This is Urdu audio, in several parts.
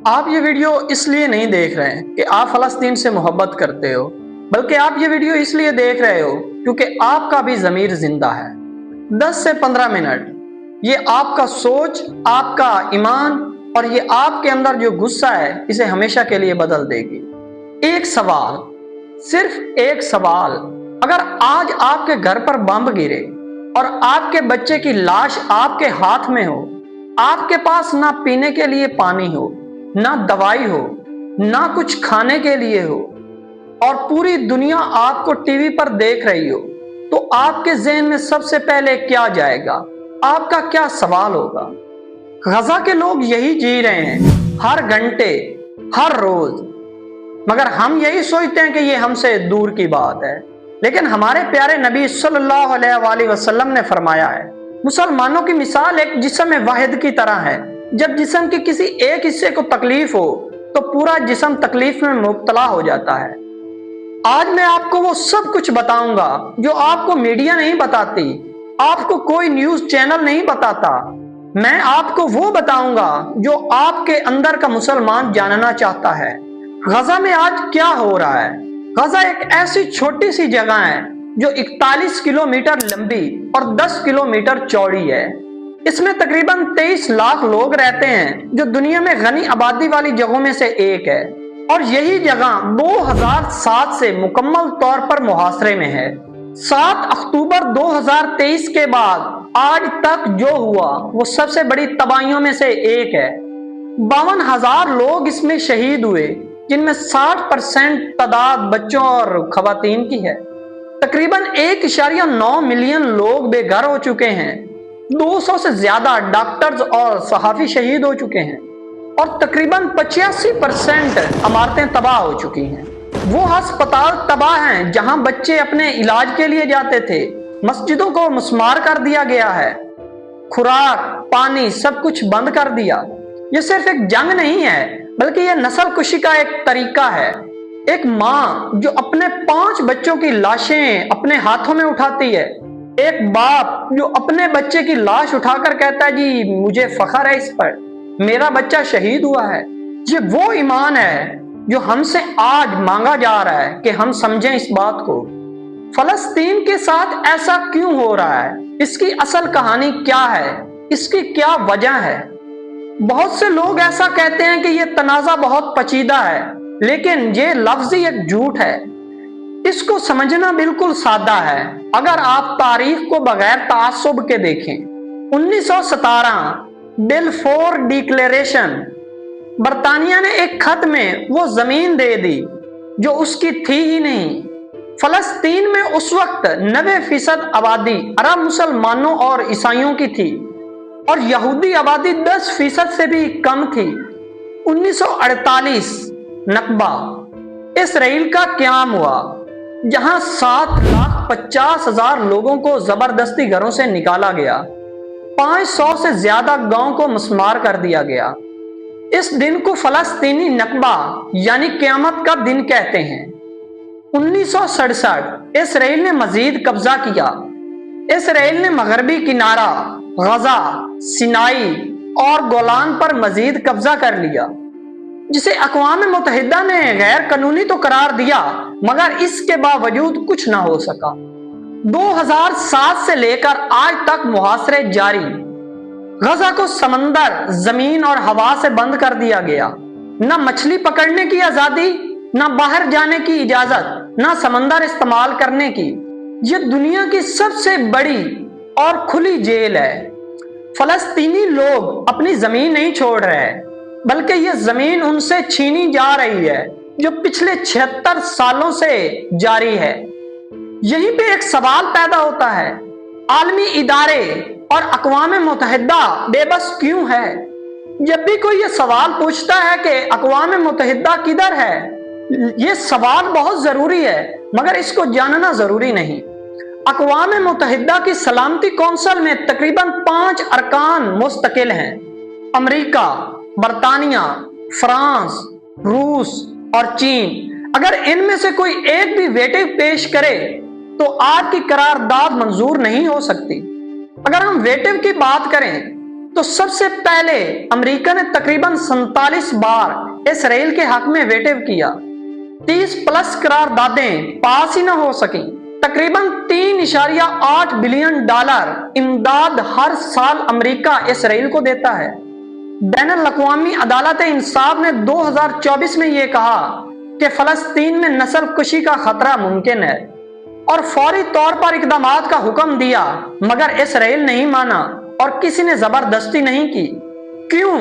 آپ یہ ویڈیو اس لیے نہیں دیکھ رہے ہیں کہ آپ فلسطین سے محبت کرتے ہو، بلکہ آپ یہ ویڈیو اس لیے دیکھ رہے ہو کیونکہ آپ کا بھی ضمیر زندہ ہے۔ 10 سے 15 منٹ یہ آپ کا سوچ، آپ کا ایمان اور یہ آپ کے اندر جو غصہ ہے اسے ہمیشہ کے لیے بدل دے گی۔ ایک سوال، صرف ایک سوال، اگر آج آپ کے گھر پر بم گرے اور آپ کے بچے کی لاش آپ کے ہاتھ میں ہو، آپ کے پاس نہ پینے کے لیے پانی ہو، نہ دوائی ہو، نہ کچھ کھانے کے لیے ہو، اور پوری دنیا آپ کو ٹی وی پر دیکھ رہی ہو، تو آپ کے ذہن میں سب سے پہلے کیا جائے گا؟ آپ کا کیا سوال ہوگا؟ غزہ کے لوگ یہی جی رہے ہیں، ہر گھنٹے، ہر روز، مگر ہم یہی سوچتے ہیں کہ یہ ہم سے دور کی بات ہے۔ لیکن ہمارے پیارے نبی صلی اللہ علیہ وآلہ وسلم نے فرمایا ہے، مسلمانوں کی مثال ایک جسم واحد کی طرح ہے۔ جب جسم کے کسی ایک حصے کو تکلیف ہو تو پورا جسم تکلیف میں مبتلا ہو جاتا ہے۔ آج میں آپ کو وہ سب کچھ بتاؤں گا جو آپ کو میڈیا نہیں بتاتی، آپ کو کوئی نیوز چینل نہیں بتاتا۔ میں آپ کو وہ بتاؤں گا جو آپ کے اندر کا مسلمان جاننا چاہتا ہے۔ غزہ میں آج کیا ہو رہا ہے؟ غزہ ایک ایسی چھوٹی سی جگہ ہے جو 41 کلومیٹر لمبی اور 10 کلومیٹر چوڑی ہے۔ اس میں تقریباً 23 لاکھ لوگ رہتے ہیں، جو دنیا میں غنی آبادی والی جگہوں میں سے ایک ہے، اور یہی جگہ 2007 سے مکمل طور پر محاصرے میں ہے۔ 7 اکتوبر 2023 کے بعد آج تک جو ہوا وہ سب سے بڑی تباہیوں میں سے ایک ہے۔ 52,000 لوگ اس میں شہید ہوئے، جن میں 60% تعداد بچوں اور خواتین کی ہے۔ تقریباً 1.9 ملین لوگ بے گھر ہو چکے ہیں، 200 سے زیادہ ڈاکٹرز اور صحافی شہید ہو چکے ہیں، اور تقریباً 85% عمارتیں تباہ ہو چکی ہیں۔ وہ ہسپتال تباہ ہیں جہاں بچے اپنے علاج کے لیے جاتے تھے، مسجدوں کو مسمار کر دیا گیا ہے، خوراک، پانی سب کچھ بند کر دیا۔ یہ صرف ایک جنگ نہیں ہے، بلکہ یہ نسل کشی کا ایک طریقہ ہے۔ ایک ماں جو اپنے 5 بچوں کی لاشیں اپنے ہاتھوں میں اٹھاتی ہے، ایک باپ جو اپنے بچے کی لاش اٹھا کر کہتا ہے جی مجھے فخر ہے اس پر، میرا بچہ شہید ہوا ہے۔ یہ وہ ایمان ہے جو ہم سے آج مانگا جا رہا ہے کہ ہم سمجھیں اس بات کو۔ فلسطین کے ساتھ ایسا کیوں ہو رہا ہے؟ اس کی اصل کہانی کیا ہے؟ اس کی کیا وجہ ہے؟ بہت سے لوگ ایسا کہتے ہیں کہ یہ تنازع بہت پیچیدہ ہے، لیکن یہ لفظی ایک جھوٹ ہے۔ اس کو سمجھنا بالکل سادہ ہے اگر آپ تاریخ کو بغیر تعصب کے دیکھیں۔ 1917 بلفور ڈکلیریشن، برطانیہ نے ایک خط میں وہ زمین دے دی جو اس کی تھی ہی نہیں۔ فلسطین میں اس وقت 90% آبادی عرب مسلمانوں اور عیسائیوں کی تھی، اور یہودی آبادی 10% سے بھی کم تھی۔ 1948 نکبہ، اسرائیل کا قیام ہوا، جہاں 7,50,000 لوگوں کو زبردستی گھروں سے نکالا گیا، 500 سے زیادہ گاؤں کو مسمار کر دیا گیا۔ اس دن کو فلسطینی نکبہ یعنی قیامت کا دن کہتے ہیں۔ 1967 اسرائیل نے مزید قبضہ کیا۔ اسرائیل نے مغربی کنارہ، غزہ، سینائی اور گولان پر مزید قبضہ کر لیا، جسے اقوام متحدہ نے غیر قانونی تو قرار دیا، مگر اس کے باوجود کچھ نہ ہو سکا۔ 2007 سے لے کر آج تک محاصرے جاری۔ غزہ کو سمندر، زمین اور ہوا سے بند کر دیا گیا۔ نہ مچھلی پکڑنے کی آزادی، نہ باہر جانے کی اجازت، نہ سمندر استعمال کرنے کی۔ یہ دنیا کی سب سے بڑی اور کھلی جیل ہے۔ فلسطینی لوگ اپنی زمین نہیں چھوڑ رہے، بلکہ یہ زمین ان سے چھینی جا رہی ہے، جو پچھلے 76 سالوں سے جاری ہے۔ یہیں پہ ایک سوال پیدا ہوتا ہے، عالمی ادارے اور اقوام متحدہ بے بس کیوں ہے؟ جب بھی کوئی یہ سوال پوچھتا ہے کہ اقوام متحدہ کدھر ہے، یہ سوال بہت ضروری ہے، مگر اس کو جاننا ضروری نہیں۔ اقوام متحدہ کی سلامتی کونسل میں تقریباً 5 ارکان مستقل ہیں: امریکہ، برطانیہ، فرانس، روس اور چین۔ اگر ان میں سے کوئی ایک بھی ویٹو پیش کرے تو آج کی قرارداد منظور نہیں ہو سکتی۔ اگر ہم ویٹو کی بات کریں تو سب سے پہلے امریکہ نے تقریباً 47 بار اسرائیل کے حق میں ویٹو کیا، 30 پلس قراردادیں پاس ہی نہ ہو سکیں۔ تقریباً 3.8 بلین ڈالر امداد ہر سال امریکہ اسرائیل کو دیتا ہے۔ بین الاقوامی عدالت انصاف نے 2024 میں یہ کہا کہ فلسطین میں نسل کشی کا خطرہ ممکن ہے اور فوری طور پر اقدامات کا حکم دیا، مگر اسرائیل نہیں مانا اور کسی نے زبردستی نہیں کی۔ کیوں؟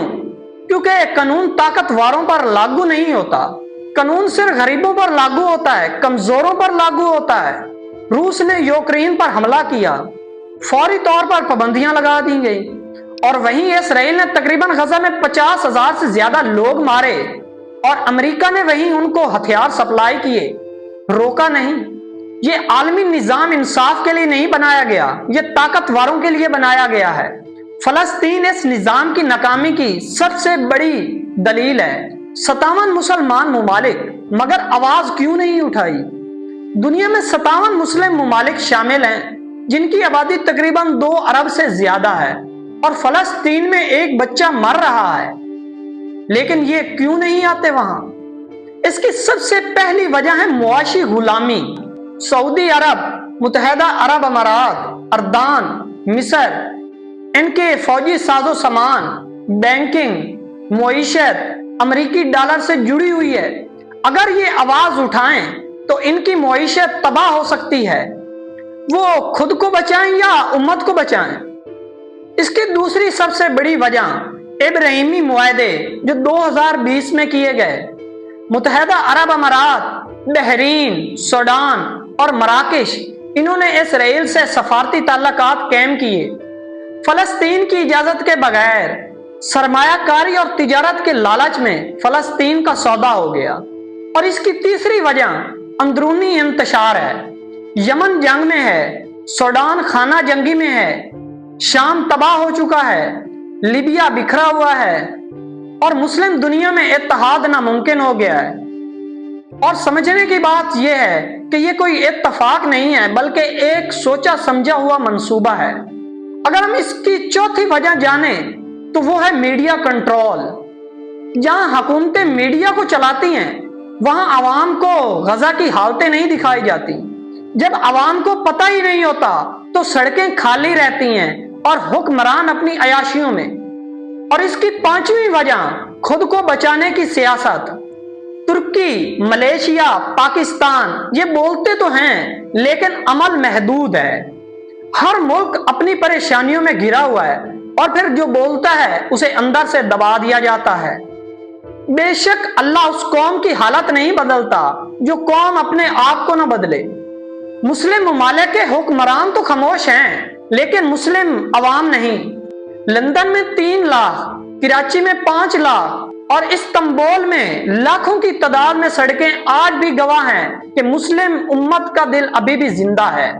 کیونکہ قانون طاقتوروں پر لاگو نہیں ہوتا، قانون صرف غریبوں پر لاگو ہوتا ہے، کمزوروں پر لاگو ہوتا ہے۔ روس نے یوکرین پر حملہ کیا، فوری طور پر پابندیاں لگا دی گئی، اور وہیں اسرائیل نے تقریباً غزہ میں 50,000 سے زیادہ لوگ مارے اور امریکہ نے وہیں ان کو ہتھیار سپلائی کیے، روکا نہیں۔ یہ عالمی نظام انصاف کے لیے نہیں بنایا گیا، یہ طاقتوروں کے لیے بنایا گیا ہے۔ فلسطین اس نظام کی ناکامی کی سب سے بڑی دلیل ہے۔ 57 مسلمان ممالک، مگر آواز کیوں نہیں اٹھائی؟ دنیا میں 57 مسلم ممالک شامل ہیں جن کی آبادی تقریباً 2 ارب سے زیادہ ہے، اور فلسطین میں ایک بچہ مر رہا ہے، لیکن یہ کیوں نہیں آتے وہاں؟ اس کی سب سے پہلی وجہ ہے معاشی غلامی۔ سعودی عرب، متحدہ عرب امارات، اردن، مصر، ان کے فوجی ساز و سامان، بینکنگ، معیشت امریکی ڈالر سے جڑی ہوئی ہے۔ اگر یہ آواز اٹھائیں تو ان کی معیشت تباہ ہو سکتی ہے۔ وہ خود کو بچائیں یا امت کو بچائیں؟ اس کی دوسری سب سے بڑی وجہ ابراہیمی معاہدے جو 2020 میں کیے گئے۔ متحدہ عرب امارات، بحرین، سوڈان اور مراکش، انہوں نے اسرائیل سے سفارتی تعلقات قائم کیے۔ فلسطین کی اجازت کے بغیر سرمایہ کاری اور تجارت کے لالچ میں فلسطین کا سودا ہو گیا۔ اور اس کی تیسری وجہ اندرونی انتشار ہے۔ یمن جنگ میں ہے، سوڈان خانہ جنگی میں ہے، شام تباہ ہو چکا ہے، لیبیا بکھرا ہوا ہے، اور مسلم دنیا میں اتحاد ناممکن ہو گیا ہے۔ اور سمجھنے کی بات یہ ہے کہ یہ کوئی اتفاق نہیں ہے، بلکہ ایک سوچا سمجھا ہوا منصوبہ ہے۔ اگر ہم اس کی چوتھی وجہ جانیں تو وہ ہے میڈیا کنٹرول۔ جہاں حکومتیں میڈیا کو چلاتی ہیں، وہاں عوام کو غزہ کی حالتیں نہیں دکھائی جاتی۔ جب عوام کو پتہ ہی نہیں ہوتا تو سڑکیں خالی رہتی ہیں اور حکمران اپنی عیاشیوں میں۔ اور اس کی پانچویں وجہ خود کو بچانے کی سیاست۔ ترکی، ملیشیا، پاکستان یہ بولتے تو ہیں لیکن عمل محدود ہے۔ ہر ملک اپنی پریشانیوں میں گھرا ہوا ہے اور پھر جو بولتا ہے اسے اندر سے دبا دیا جاتا ہے۔ بے شک اللہ اس قوم کی حالت نہیں بدلتا جو قوم اپنے آپ کو نہ بدلے۔ مسلم ممالک کے حکمران تو خاموش ہیں لیکن مسلم عوام نہیں۔ لندن میں 3 لاکھ، کراچی میں 5 لاکھ اور استنبول میں لاکھوں کی تعداد میں سڑکیں آج بھی گواہ ہیں کہ مسلم امت کا دل ابھی بھی زندہ ہے۔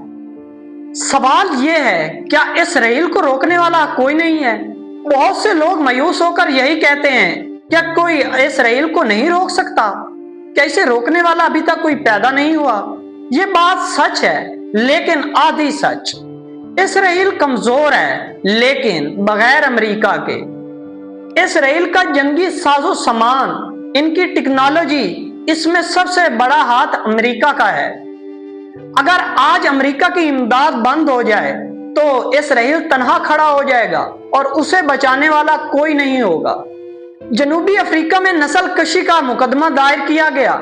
سوال یہ ہے، کیا اسرائیل کو روکنے والا کوئی نہیں ہے؟ بہت سے لوگ مایوس ہو کر یہی کہتے ہیں، کیا کوئی اسرائیل کو نہیں روک سکتا؟ کیا اسے روکنے والا ابھی تک کوئی پیدا نہیں ہوا؟ یہ بات سچ ہے لیکن آدھی سچ۔ اسرائیل کمزور ہے لیکن بغیر امریکہ کے۔ اسرائیل کا جنگی ساز و سامان، ان کی ٹیکنالوجی، اس میں سب سے بڑا ہاتھ امریکہ کا ہے۔ اگر آج امریکہ کی امداد بند ہو جائے تو اسرائیل تنہا کھڑا ہو جائے گا اور اسے بچانے والا کوئی نہیں ہوگا۔ جنوبی افریقہ میں نسل کشی کا مقدمہ دائر کیا گیا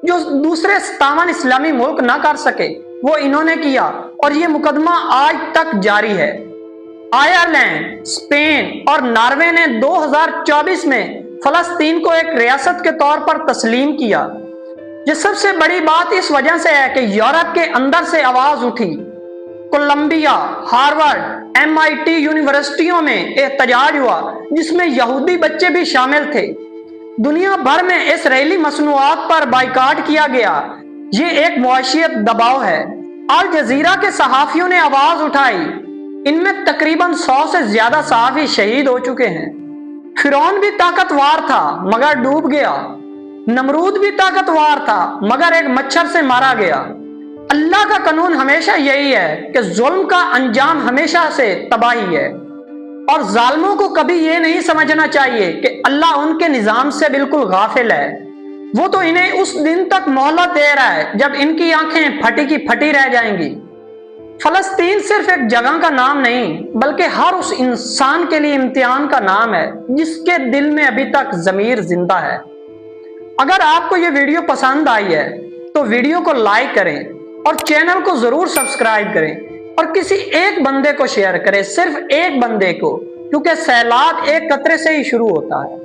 جو دوسرے 57 اسلامی ملک نہ کر سکے، وہ انہوں نے کیا، اور یہ مقدمہ آج تک جاری ہے۔ آئرلینڈ، اسپین اور ناروے نے 2024 میں فلسطین کو ایک ریاست کے طور پر تسلیم کیا۔ یہ سب سے بڑی بات اس وجہ سے ہے کہ یورپ کے اندر سے آواز اٹھی۔ کولمبیا، ہارورڈ، MIT یونیورسٹیوں میں احتجاج ہوا جس میں یہودی بچے بھی شامل تھے۔ دنیا بھر میں اسرائیلی مصنوعات پر بائیکاٹ کیا گیا۔ یہ ایک معاشیت دباؤ ہے۔ الجزیرہ کے صحافیوں نے آواز اٹھائی، ان میں تقریباً 100 سے زیادہ صحافی شہید ہو چکے ہیں۔ فرعون بھی طاقتور تھا مگر ڈوب گیا، نمرود بھی طاقتور تھا مگر ایک مچھر سے مارا گیا۔ اللہ کا قانون ہمیشہ یہی ہے کہ ظلم کا انجام ہمیشہ سے تباہی ہے۔ اور ظالموں کو کبھی یہ نہیں سمجھنا چاہیے کہ اللہ ان کے نظام سے بالکل غافل ہے۔ وہ تو انہیں اس دن تک مہلت دے رہا ہے جب ان کی آنکھیں پھٹی کی پھٹی رہ جائیں گی۔ فلسطین صرف ایک جگہ کا نام نہیں بلکہ ہر اس انسان کے لیے امتحان کا نام ہے جس کے دل میں ابھی تک ضمیر زندہ ہے۔ اگر آپ کو یہ ویڈیو پسند آئی ہے تو ویڈیو کو لائک کریں اور چینل کو ضرور سبسکرائب کریں اور کسی ایک بندے کو شیئر کریں، صرف ایک بندے کو، کیونکہ سیلاب ایک قطرے سے ہی شروع ہوتا ہے۔